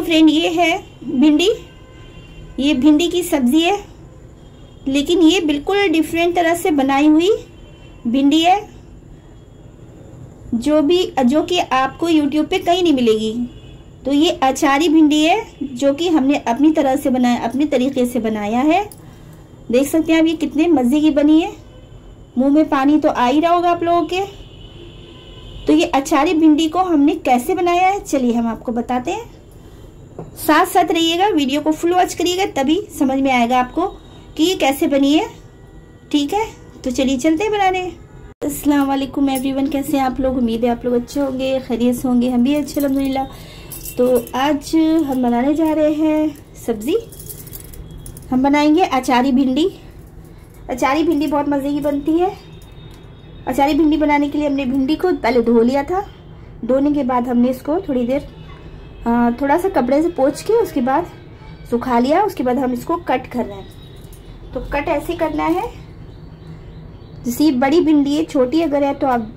Friend ये है भिंडी, ये भिंडी की सब्जी है, लेकिन ये बिल्कुल डिफरेंट तरह से बनाई हुई भिंडी है, जो कि आपको YouTube पे कहीं नहीं मिलेगी। तो ये अचारी भिंडी है जो कि हमने अपनी तरह से बनाया, अपने तरीके से बनाया है। देख सकते हैं आप ये कितने मज़े की बनी है, मुंह में पानी तो आ ही रहा होगा आप लोगों के। तो ये अचारी भिंडी को हमने कैसे बनाया है चलिए हम आपको बताते हैं। साथ साथ रहिएगा, वीडियो को फुल वॉच करिएगा, तभी समझ में आएगा आपको कि ये कैसे बनी है। ठीक है, तो चलिए चलते हैं बनाने। अस्सलाम वालेकुम एवरीवन, कैसे हैं आप लोग? उम्मीद है आप लोग अच्छे होंगे, खैरियत से होंगे। हम भी अच्छे अल्हम्दुलिल्लाह। तो आज हम बनाने जा रहे हैं सब्ज़ी। हम बनाएंगे अचारी भिंडी। अचारी भिंडी बहुत मज़े की बनती है। अचारी भिंडी बनाने के लिए हमने भिंडी को पहले धो लिया था। धोने के बाद हमने इसको थोड़ी देर थोड़ा सा कपड़े से पोंछ के उसके बाद सुखा लिया। उसके बाद हम इसको कट कर रहे हैं। तो कट ऐसे करना है, जैसे बड़ी भिंडी है, छोटी अगर है तो आप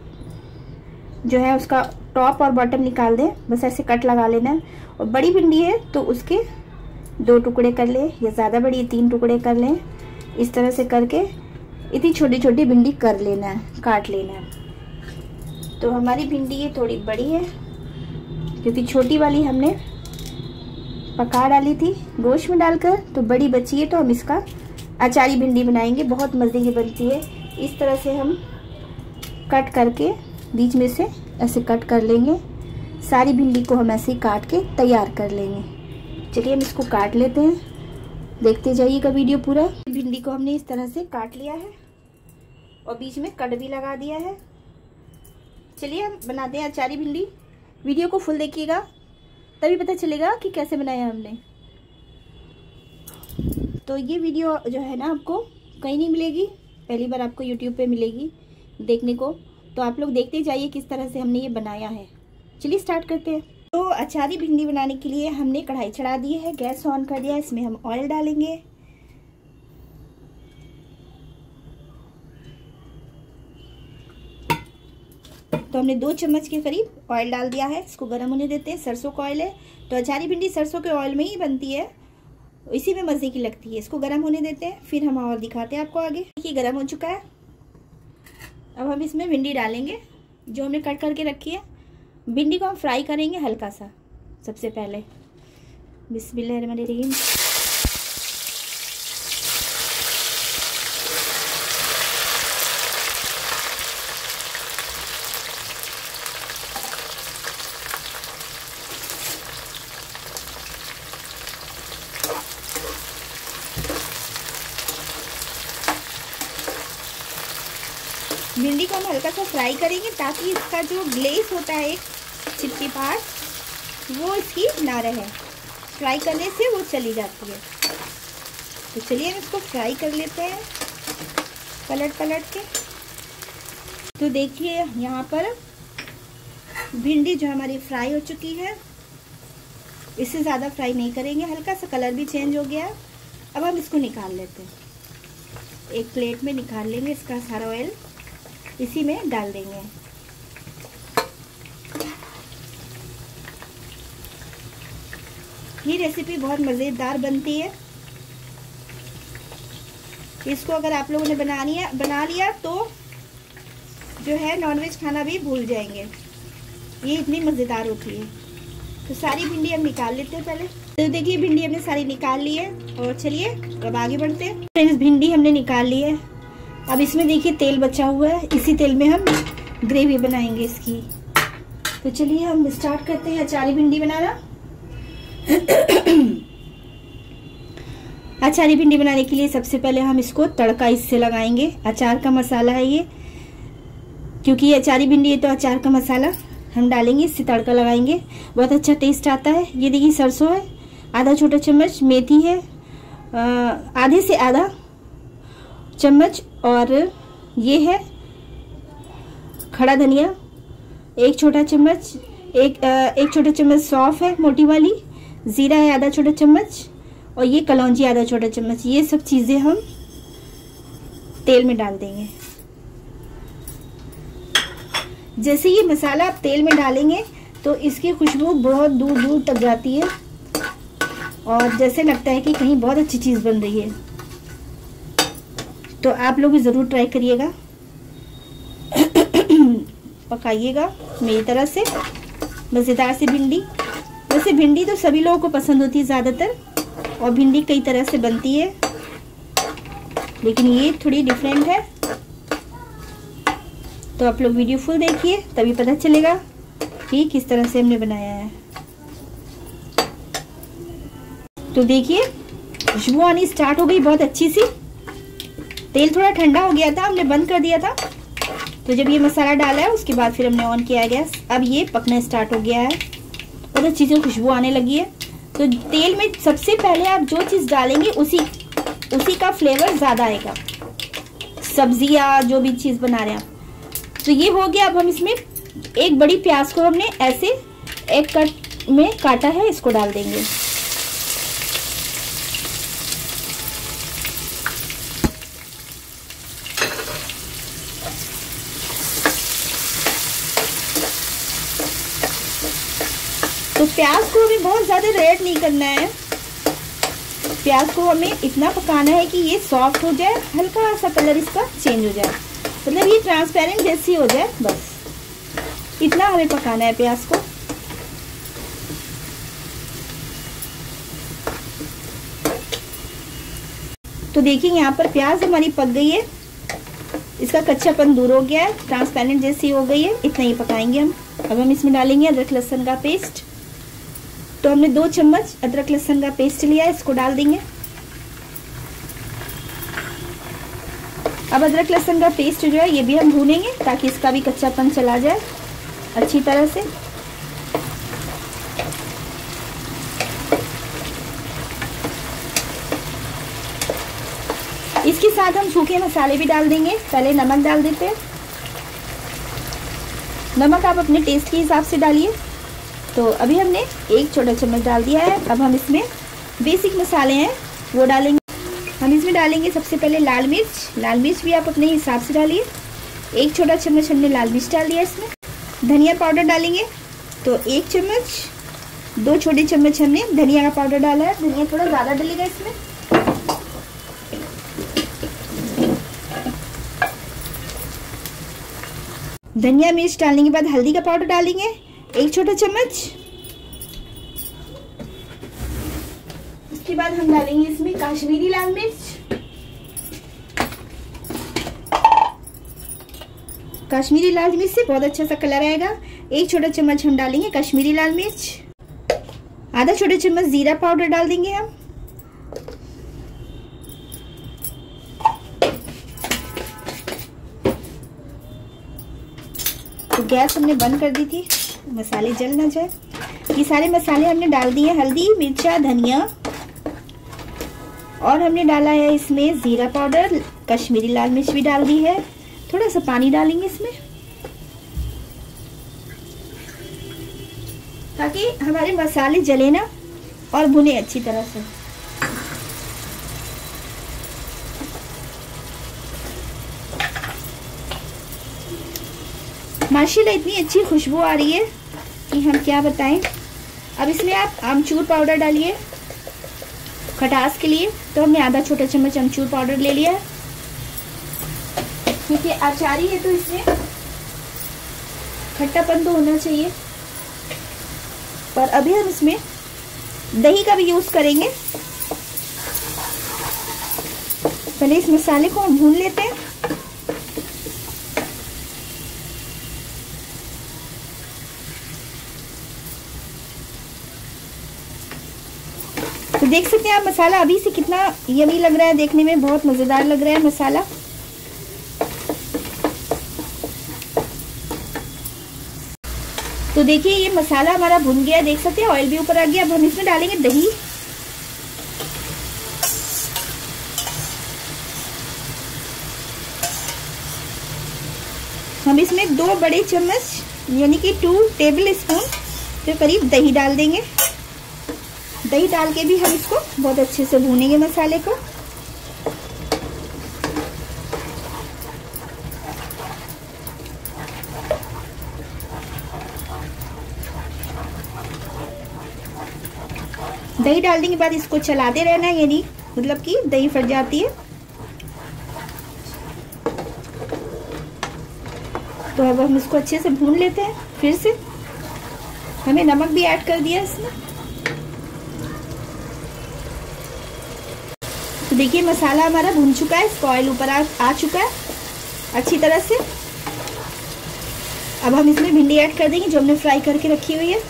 जो है उसका टॉप और बॉटम निकाल दें, बस ऐसे कट लगा लेना है। और बड़ी भिंडी है तो उसके 2 टुकड़े कर लें, या ज़्यादा बड़ी 3 टुकड़े कर लें। इस तरह से करके इतनी छोटी छोटी भिंडी कर लेना है, काट लेना है। तो हमारी भिंडी ये थोड़ी बड़ी है क्योंकि छोटी वाली हमने पका डाली थी गोश्त में डालकर, तो बड़ी बची है। तो हम इसका अचारी भिंडी बनाएंगे, बहुत मज़े की बनती है। इस तरह से हम कट करके बीच में से ऐसे कट कर लेंगे। सारी भिंडी को हम ऐसे ही काट के तैयार कर लेंगे। चलिए हम इसको काट लेते हैं, देखते जाइएगा वीडियो पूरा। भिंडी को हमने इस तरह से काट लिया है और बीच में कट भी लगा दिया है। चलिए हम बनाते हैं अचारी भिंडी। वीडियो को फुल देखिएगा, तभी पता चलेगा कि कैसे बनाया हमने। तो ये वीडियो जो है ना आपको कहीं नहीं मिलेगी, पहली बार आपको YouTube पे मिलेगी देखने को। तो आप लोग देखते जाइए किस तरह से हमने ये बनाया है। चलिए स्टार्ट करते हैं। तो अचारी भिंडी बनाने के लिए हमने कढ़ाई चढ़ा दी है, गैस ऑन कर दिया है। इसमें हम ऑयल डालेंगे। तो हमने 2 चम्मच के करीब ऑयल डाल दिया है। इसको गर्म होने देते हैं। सरसों का ऑयल है, तो अचारी भिंडी सरसों के ऑयल में ही बनती है, इसी में मज़े की लगती है। इसको गर्म होने देते हैं, फिर हम और दिखाते हैं आपको आगे। ये गर्म हो चुका है। अब हम इसमें भिंडी डालेंगे जो हमने कट करके रखी है। भिंडी को हम फ्राई करेंगे हल्का सा। सबसे पहले बिस्मिल्लाहिर्रहमानिर्रहीम। भिंडी को हम हल्का सा फ्राई करेंगे ताकि इसका जो ग्लेज होता है, चिपकी पार्ट, वो इसकी ना रहे। फ्राई करने से वो चली जाती है। तो चलिए हम इसको फ्राई कर लेते हैं पलट पलट के। तो देखिए यहाँ पर भिंडी जो हमारी फ्राई हो चुकी है। इससे ज़्यादा फ्राई नहीं करेंगे, हल्का सा कलर भी चेंज हो गया। अब हम इसको निकाल लेते हैं। एक प्लेट में निकाल लेंगे। इसका सारा ऑयल इसी में डाल देंगे। ये रेसिपी बहुत मज़ेदार बनती है। इसको अगर आप लोगों ने बना लिया तो जो है नॉनवेज खाना भी भूल जाएंगे, ये इतनी मज़ेदार होती है। तो सारी भिंडी हम निकाल लेते हैं पहले। तो देखिए भिंडी हमने सारी निकाल ली है। और चलिए अब आगे बढ़ते हैं। फ्रेंड्स भिंडी हमने निकाल ली है। अब इसमें देखिए तेल बचा हुआ है, इसी तेल में हम ग्रेवी बनाएंगे इसकी। तो चलिए हम स्टार्ट करते हैं अचारी भिंडी बनाना। अचारी भिंडी बनाने के लिए सबसे पहले हम इसको तड़का इससे लगाएंगे। अचार का मसाला है ये, क्योंकि ये अचारी भिंडी है तो अचार का मसाला हम डालेंगे, इससे तड़का लगाएंगे, बहुत अच्छा टेस्ट आता है। ये देखिए सरसों है, आधा छोटा चम्मच मेथी है, आधे से आधा चम्मच, और ये है खड़ा धनिया 1 छोटा चम्मच, एक छोटा चम्मच सौंफ है मोटी वाली, जीरा है आधा छोटा चम्मच, और ये कलौंजी आधा छोटा चम्मच। ये सब चीज़ें हम तेल में डाल देंगे। जैसे ये मसाला आप तेल में डालेंगे तो इसकी खुशबू बहुत दूर दूर तक जाती है। और जैसे लगता है कि कहीं बहुत अच्छी चीज़ बन रही है। तो आप लोग भी ज़रूर ट्राई करिएगा, पकाइएगा मेरी तरह से। मज़ेदार सी भिंडी। वैसे भिंडी तो सभी लोगों को पसंद होती है ज़्यादातर, और भिंडी कई तरह से बनती है, लेकिन ये थोड़ी डिफरेंट है। तो आप लोग वीडियो फुल देखिए, तभी पता चलेगा कि किस तरह से हमने बनाया है। तो देखिए खुशबू आनी स्टार्ट हो गई बहुत अच्छी सी। तेल थोड़ा ठंडा हो गया था, हमने बंद कर दिया था। तो जब ये मसाला डाला है उसके बाद फिर हमने ऑन किया गैस। अब ये पकना स्टार्ट हो गया है, बहुत अच्छी सी खुशबू आने लगी है। तो तेल में सबसे पहले आप जो चीज़ डालेंगे उसी का फ्लेवर ज़्यादा आएगा, सब्जी या जो भी चीज़ बना रहे हैं आप। तो ये हो गया। अब हम इसमें एक बड़ी प्याज को हमने ऐसे एक कट में काटा है, इसको डाल देंगे। तो प्याज को हमें बहुत ज़्यादा रेड नहीं करना है, प्याज को हमें इतना पकाना है कि ये सॉफ्ट हो जाए, हल्का सा कलर इसका चेंज हो जाए, मतलब ये ट्रांसपेरेंट जैसी हो जाए, बस इतना हमें पकाना है प्याज को। तो देखिए यहाँ पर प्याज हमारी पक गई है, इसका कच्चापन दूर हो गया है, ट्रांसपेरेंट जैसी हो गई है। इतना ही पकाएंगे हम। अब हम इसमें डालेंगे अदरक लहसुन का पेस्ट। तो हमने 2 चम्मच अदरक लहसुन का पेस्ट लिया है, इसको डाल देंगे। अब अदरक लहसुन का पेस्ट जो है ये भी हम भूनेंगे ताकि इसका भी कच्चापन चला जाए अच्छी तरह से। इसके साथ हम सूखे मसाले भी डाल देंगे। पहले नमक डाल देते हैं। नमक आप अपने टेस्ट के हिसाब से डालिए। तो अभी हमने 1 छोटा चम्मच डाल दिया है। अब हम इसमें बेसिक मसाले हैं वो डालेंगे। हम इसमें डालेंगे सबसे पहले लाल मिर्च। लाल मिर्च भी आप अपने हिसाब से डालिए। 1 छोटा चम्मच हमने लाल मिर्च डाल दिया इसमें। धनिया पाउडर डालेंगे तो 1 चम्मच। 2 छोटे चम्मच हमने धनिया का पाउडर डाला है। धनिया थोड़ा ज़्यादा डलेगा इसमें। धनिया मिर्च डालने के बाद हल्दी का पाउडर डालेंगे 1 छोटा चम्मच। इसके बाद हम डालेंगे इसमें कश्मीरी लाल मिर्च। कश्मीरी लाल मिर्च से बहुत अच्छा सा कलर आएगा। 1 छोटा चम्मच हम डालेंगे कश्मीरी लाल मिर्च। आधा छोटा चम्मच जीरा पाउडर डाल देंगे हम। तो गैस हमने बंद कर दी थी, मसाले जल ना जाए। ये सारे मसाले हमने डाल दिए, हल्दी, मिर्चा, धनिया, और हमने डाला है इसमें जीरा पाउडर, कश्मीरी लाल मिर्च भी डाल दी है। थोड़ा सा पानी डालेंगे इसमें ताकि हमारे मसाले जले ना और भुने अच्छी तरह से। माशाल्लाह इतनी अच्छी खुशबू आ रही है कि हम क्या बताएं। अब इसमें आप आमचूर पाउडर डालिए खटास के लिए। तो हमने आधा छोटा चम्मच आमचूर पाउडर ले लिया है क्योंकि अचारी है तो इसमें खट्टापन तो होना चाहिए। और अभी हम इसमें दही का भी यूज करेंगे। पहले इस मसाले को हम भून लेते हैं। तो देख सकते हैं आप मसाला अभी से कितना यमी लग रहा है, देखने में बहुत मजेदार लग रहा है मसाला। तो देखिए ये मसाला हमारा भुन गया, देख सकते हैं ऑयल भी ऊपर आ गया। अब हम इसमें डालेंगे दही। हम इसमें 2 बड़े चम्मच यानी कि 2 टेबल स्पून के करीब दही डाल देंगे। दही डाल के भी हम इसको बहुत अच्छे से भूनेंगे मसाले को। दही डालने के बाद इसको चलाते रहना है, यानी मतलब कि दही फट जाती है। तो अब हम इसको अच्छे से भून लेते हैं। फिर से हमने नमक भी ऐड कर दिया इसमें। तो देखिए मसाला हमारा भून चुका है, इसका ऑयल ऊपर आ चुका है अच्छी तरह से। अब हम इसमें भिंडी ऐड कर देंगे जो हमने फ्राई करके रखी हुई है।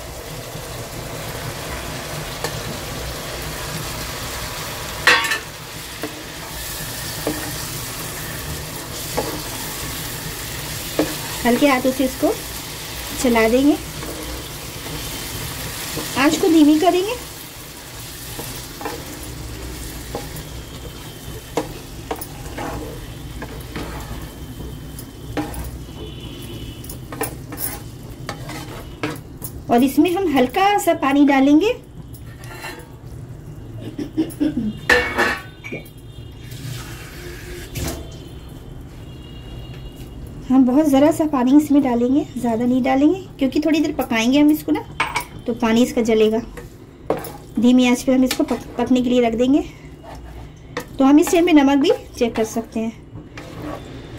हल्के हाथों से इसको चला देंगे, आंच को धीमी करेंगे। और इसमें हम हल्का सा पानी डालेंगे। हम बहुत ज़रा सा पानी इसमें डालेंगे, ज़्यादा नहीं डालेंगे क्योंकि थोड़ी देर पकाएंगे हम इसको ना, तो पानी इसका जलेगा। धीमी आंच पे हम इसको पकने के लिए रख देंगे। तो हम इस टाइम में नमक भी चेक कर सकते हैं,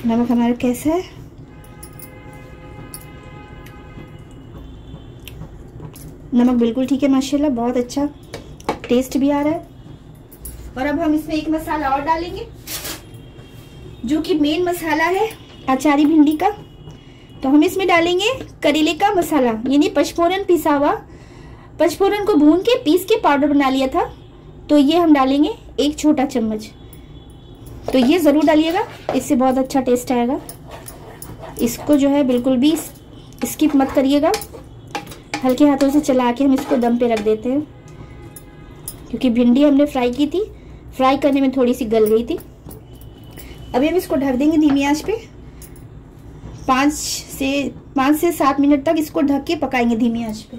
नमक हमारा कैसा है। नमक बिल्कुल ठीक है माशाल्लाह, बहुत अच्छा टेस्ट भी आ रहा है। और अब हम इसमें एक मसाला और डालेंगे जो कि मेन मसाला है अचारी भिंडी का। तो हम इसमें डालेंगे करेले का मसाला, यानी पचफोरन पिसा हुआ। पचफोरन को भून के पीस के पाउडर बना लिया था, तो ये हम डालेंगे 1 छोटा चम्मच। तो ये ज़रूर डालिएगा, इससे बहुत अच्छा टेस्ट आएगा। इसको जो है बिल्कुल भी स्किप मत करिएगा। हल्के हाथों से चला के हम इसको दम पे रख देते हैं क्योंकि भिंडी हमने फ्राई की थी, फ्राई करने में थोड़ी सी गल गई थी। अभी हम इसको ढक देंगे धीमी आंच पे। 5 से 7 मिनट तक इसको ढक के पकाएंगे धीमी आंच पे।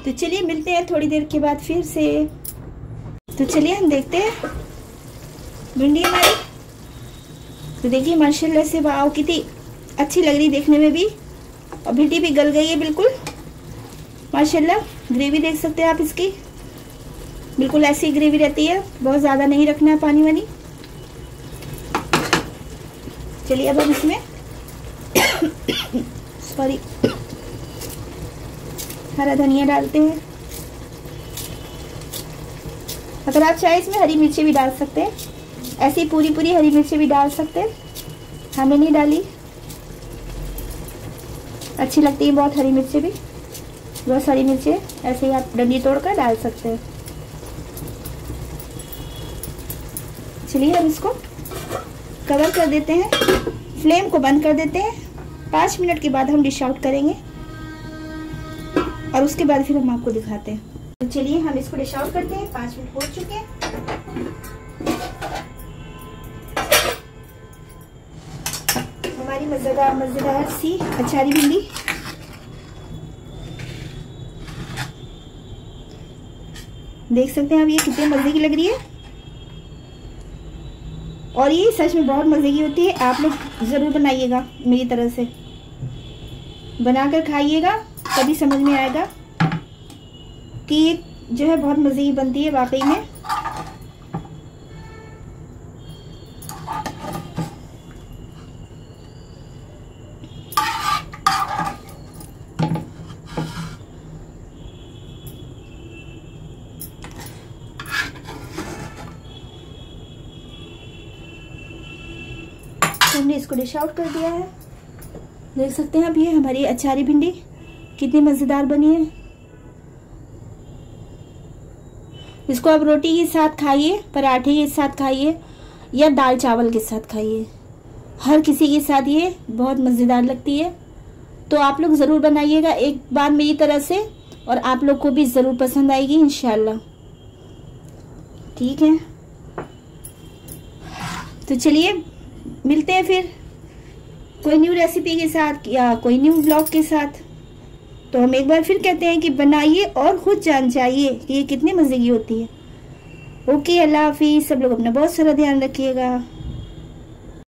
तो चलिए मिलते हैं थोड़ी देर के बाद फिर से। तो चलिए हम देखते हैं भिंडी हमारी। तो देखिए माशाल्लाह से वाव कितनी अच्छी लग रही देखने में भी, और भिंडी भी गल गई है बिल्कुल माशाल्लाह। ग्रेवी देख सकते हैं आप इसकी, बिल्कुल ऐसी ग्रेवी रहती है, बहुत ज़्यादा नहीं रखना है पानी वानी। चलिए अब हम इसमें सॉरी हरा धनिया डालते हैं। अगर आप चाहे इसमें हरी मिर्ची भी डाल सकते हैं, ऐसी पूरी हरी मिर्ची भी डाल सकते हैं, हमें नहीं डाली, अच्छी लगती है बहुत हरी मिर्ची भी। बहुत सारी मिर्ची ऐसे ही आप डंडी तोड़कर डाल सकते हैं। चलिए हम इसको कवर कर देते हैं, फ्लेम को बंद कर देते हैं। 5 मिनट के बाद हम डिश आउट करेंगे और उसके बाद फिर हम आपको दिखाते हैं। तो चलिए हम इसको डिश आउट करते हैं। 5 मिनट हो चुके हैं। हमारी मजेदार सी अचारी भिंडी देख सकते हैं आप, ये कितने मजे की लग रही है। और ये सच में बहुत मजे की होती है। आप लोग जरूर बनाइएगा, मेरी तरह से बनाकर खाइएगा, तभी समझ में आएगा कि ये जो है बहुत मजे की बनती है वाकई में। हमने इसको डिश आउट कर दिया है। देख सकते हैं आप, ये हमारी अचारी भिंडी कितनी मजेदार बनी है। इसको आप रोटी के साथ खाइए, पराठे के साथ खाइए या दाल चावल के साथ खाइए, हर किसी के साथ ये बहुत मजेदार लगती है। तो आप लोग जरूर बनाइएगा एक बार मेरी तरह से, और आप लोग को भी जरूर पसंद आएगी इंशाल्लाह। ठीक है, तो चलिए मिलते हैं फिर कोई न्यू रेसिपी के साथ या कोई न्यू ब्लॉग के साथ। तो हम एक बार फिर कहते हैं कि बनाइए और खुद जान जाइए कि ये कितने मजे की होती है। ओके, अल्लाह हाफिज़। सब लोग अपना बहुत सारा ध्यान रखिएगा।